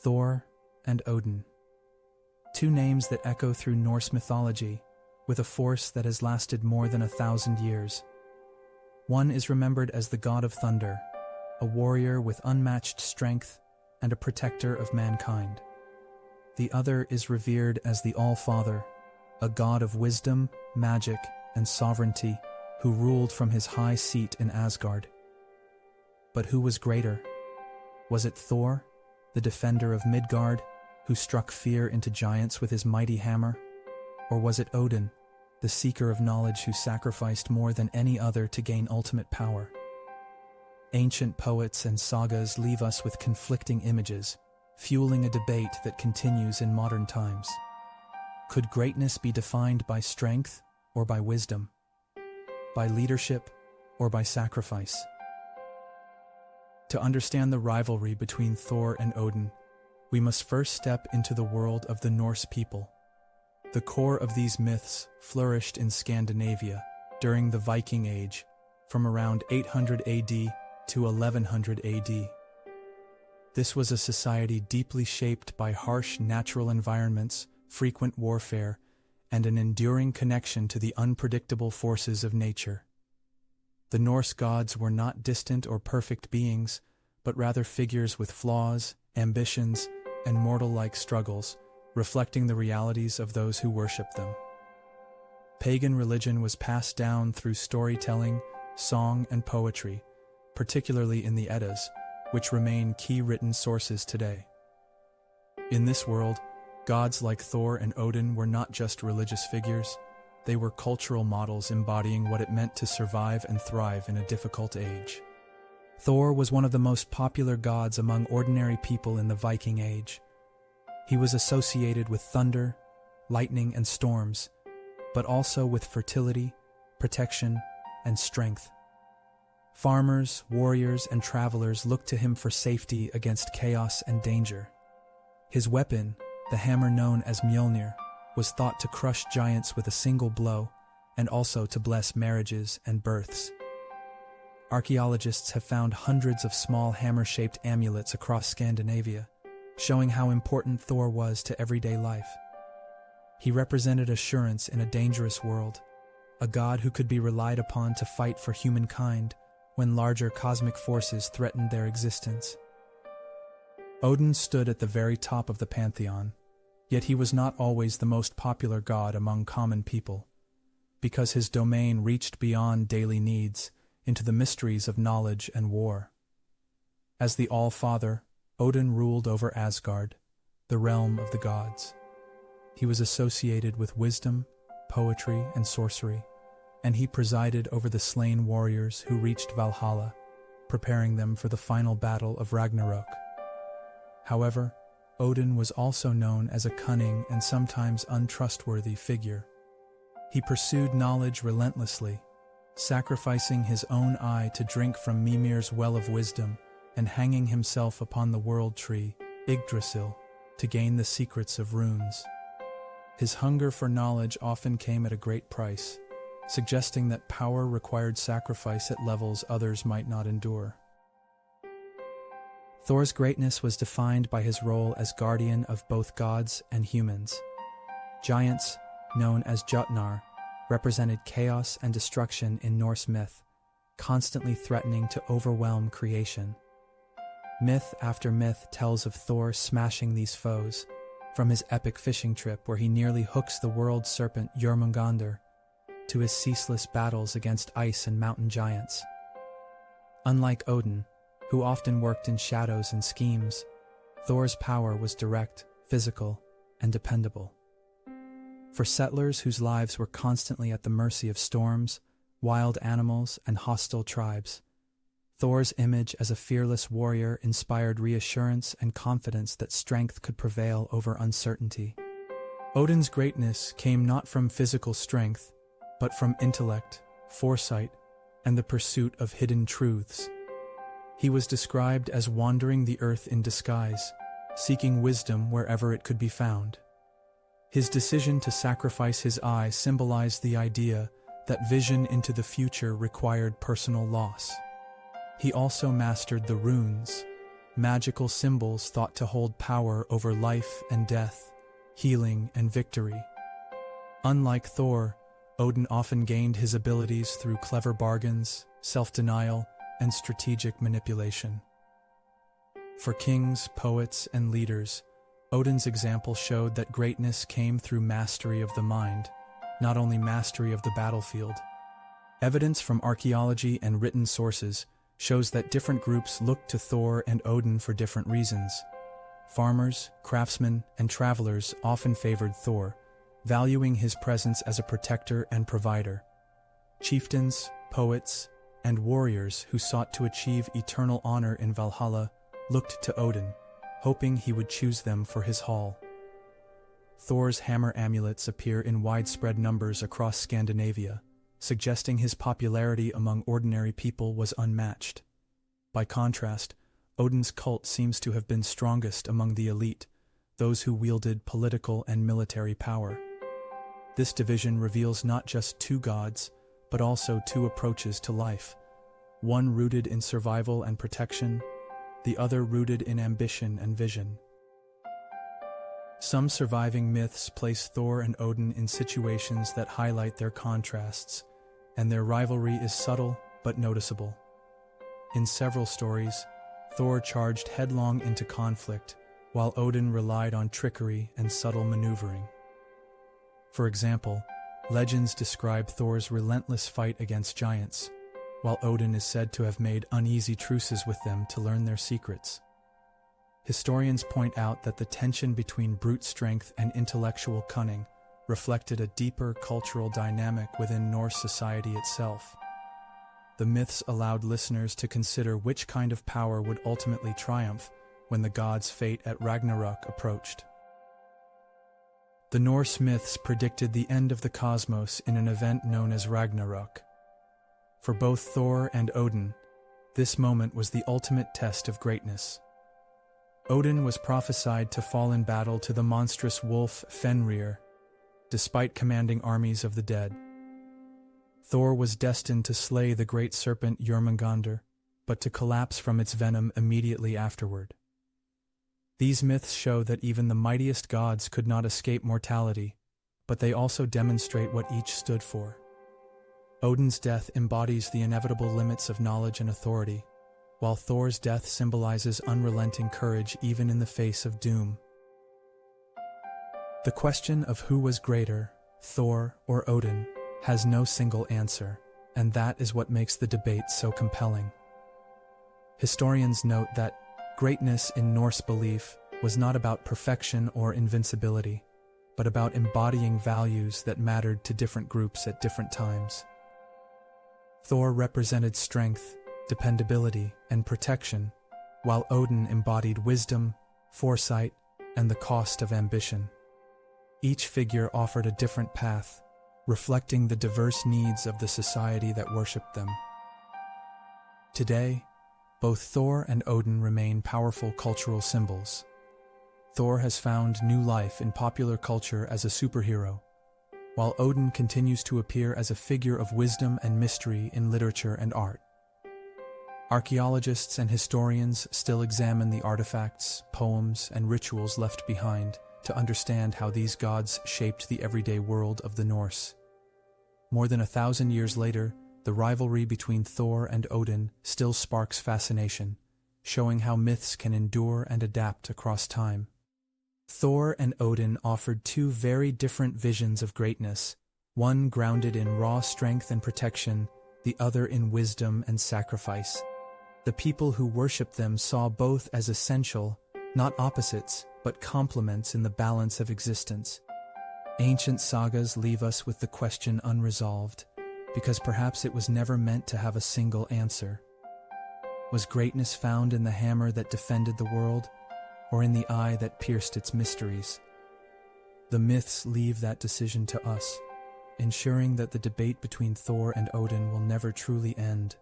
Thor and Odin. Two names that echo through Norse mythology, with a force that has lasted more than 1,000 years. One is remembered as the god of thunder, a warrior with unmatched strength and a protector of mankind. The other is revered as the All-Father, a god of wisdom, magic, and sovereignty, who ruled from his high seat in Asgard. But who was greater? Was it Thor, the defender of Midgard, who struck fear into giants with his mighty hammer? Or was it Odin, the seeker of knowledge who sacrificed more than any other to gain ultimate power? Ancient poets and sagas leave us with conflicting images, fueling a debate that continues in modern times. Could greatness be defined by strength or by wisdom? By leadership or by sacrifice? To understand the rivalry between Thor and Odin, we must first step into the world of the Norse people. The core of these myths flourished in Scandinavia during the Viking Age, from around 800 AD to 1100 AD. This was a society deeply shaped by harsh natural environments, frequent warfare, and an enduring connection to the unpredictable forces of nature. The Norse gods were not distant or perfect beings, but rather figures with flaws, ambitions, and mortal-like struggles, reflecting the realities of those who worshiped them. Pagan religion was passed down through storytelling, song, and poetry, particularly in the Eddas, which remain key written sources today. In this world, gods like Thor and Odin were not just religious figures, they were cultural models embodying what it meant to survive and thrive in a difficult age. Thor was one of the most popular gods among ordinary people in the Viking Age. He was associated with thunder, lightning, and storms, but also with fertility, protection, and strength. Farmers, warriors, and travelers looked to him for safety against chaos and danger. His weapon, the hammer known as Mjolnir, was thought to crush giants with a single blow, and also to bless marriages and births. Archaeologists have found hundreds of small hammer-shaped amulets across Scandinavia, showing how important Thor was to everyday life. He represented assurance in a dangerous world, a god who could be relied upon to fight for humankind when larger cosmic forces threatened their existence. Odin stood at the very top of the pantheon, yet he was not always the most popular god among common people, because his domain reached beyond daily needs into the mysteries of knowledge and war. As the All-Father, Odin ruled over Asgard, the realm of the gods. He was associated with wisdom, poetry, and sorcery, and he presided over the slain warriors who reached Valhalla, preparing them for the final battle of Ragnarok. However, Odin was also known as a cunning and sometimes untrustworthy figure. He pursued knowledge relentlessly, sacrificing his own eye to drink from Mimir's well of wisdom and hanging himself upon the world tree, Yggdrasil, to gain the secrets of runes. His hunger for knowledge often came at a great price, suggesting that power required sacrifice at levels others might not endure. Thor's greatness was defined by his role as guardian of both gods and humans. Giants, known as Jötnar, represented chaos and destruction in Norse myth, constantly threatening to overwhelm creation. Myth after myth tells of Thor smashing these foes, from his epic fishing trip where he nearly hooks the world serpent Jormungandr, to his ceaseless battles against ice and mountain giants. Unlike Odin, who often worked in shadows and schemes, Thor's power was direct, physical, and dependable. For settlers whose lives were constantly at the mercy of storms, wild animals, and hostile tribes, Thor's image as a fearless warrior inspired reassurance and confidence that strength could prevail over uncertainty. Odin's greatness came not from physical strength, but from intellect, foresight, and the pursuit of hidden truths. He was described as wandering the earth in disguise, seeking wisdom wherever it could be found. His decision to sacrifice his eye symbolized the idea that vision into the future required personal loss. He also mastered the runes, magical symbols thought to hold power over life and death, healing and victory. Unlike Thor, Odin often gained his abilities through clever bargains, self-denial, and strategic manipulation. For kings, poets, and leaders, Odin's example showed that greatness came through mastery of the mind, not only mastery of the battlefield. Evidence from archaeology and written sources shows that different groups looked to Thor and Odin for different reasons. Farmers, craftsmen, and travelers often favored Thor, valuing his presence as a protector and provider. Chieftains, poets, and warriors who sought to achieve eternal honor in Valhalla looked to Odin, hoping he would choose them for his hall. Thor's hammer amulets appear in widespread numbers across Scandinavia, suggesting his popularity among ordinary people was unmatched. By contrast, Odin's cult seems to have been strongest among the elite, those who wielded political and military power. This division reveals not just two gods, but also two approaches to life, one rooted in survival and protection, the other rooted in ambition and vision. Some surviving myths place Thor and Odin in situations that highlight their contrasts, and their rivalry is subtle but noticeable. In several stories, Thor charged headlong into conflict, while Odin relied on trickery and subtle maneuvering. For example, legends describe Thor's relentless fight against giants, while Odin is said to have made uneasy truces with them to learn their secrets. Historians point out that the tension between brute strength and intellectual cunning reflected a deeper cultural dynamic within Norse society itself. The myths allowed listeners to consider which kind of power would ultimately triumph when the gods' fate at Ragnarok approached. The Norse myths predicted the end of the cosmos in an event known as Ragnarok. For both Thor and Odin, this moment was the ultimate test of greatness. Odin was prophesied to fall in battle to the monstrous wolf Fenrir, despite commanding armies of the dead. Thor was destined to slay the great serpent Jormungandr, but to collapse from its venom immediately afterward. These myths show that even the mightiest gods could not escape mortality, but they also demonstrate what each stood for. Odin's death embodies the inevitable limits of knowledge and authority, while Thor's death symbolizes unrelenting courage even in the face of doom. The question of who was greater, Thor or Odin, has no single answer, and that is what makes the debate so compelling. Historians note that greatness in Norse belief was not about perfection or invincibility, but about embodying values that mattered to different groups at different times. Thor represented strength, dependability, and protection, while Odin embodied wisdom, foresight, and the cost of ambition. Each figure offered a different path, reflecting the diverse needs of the society that worshipped them. Today, both Thor and Odin remain powerful cultural symbols. Thor has found new life in popular culture as a superhero, while Odin continues to appear as a figure of wisdom and mystery in literature and art. Archaeologists and historians still examine the artifacts, poems, and rituals left behind to understand how these gods shaped the everyday world of the Norse. More than 1,000 years later, the rivalry between Thor and Odin still sparks fascination, showing how myths can endure and adapt across time. Thor and Odin offered two very different visions of greatness, one grounded in raw strength and protection, the other in wisdom and sacrifice. The people who worshipped them saw both as essential, not opposites, but complements in the balance of existence. Ancient sagas leave us with the question unresolved, because perhaps it was never meant to have a single answer. Was greatness found in the hammer that defended the world, or in the eye that pierced its mysteries? The myths leave that decision to us, ensuring that the debate between Thor and Odin will never truly end.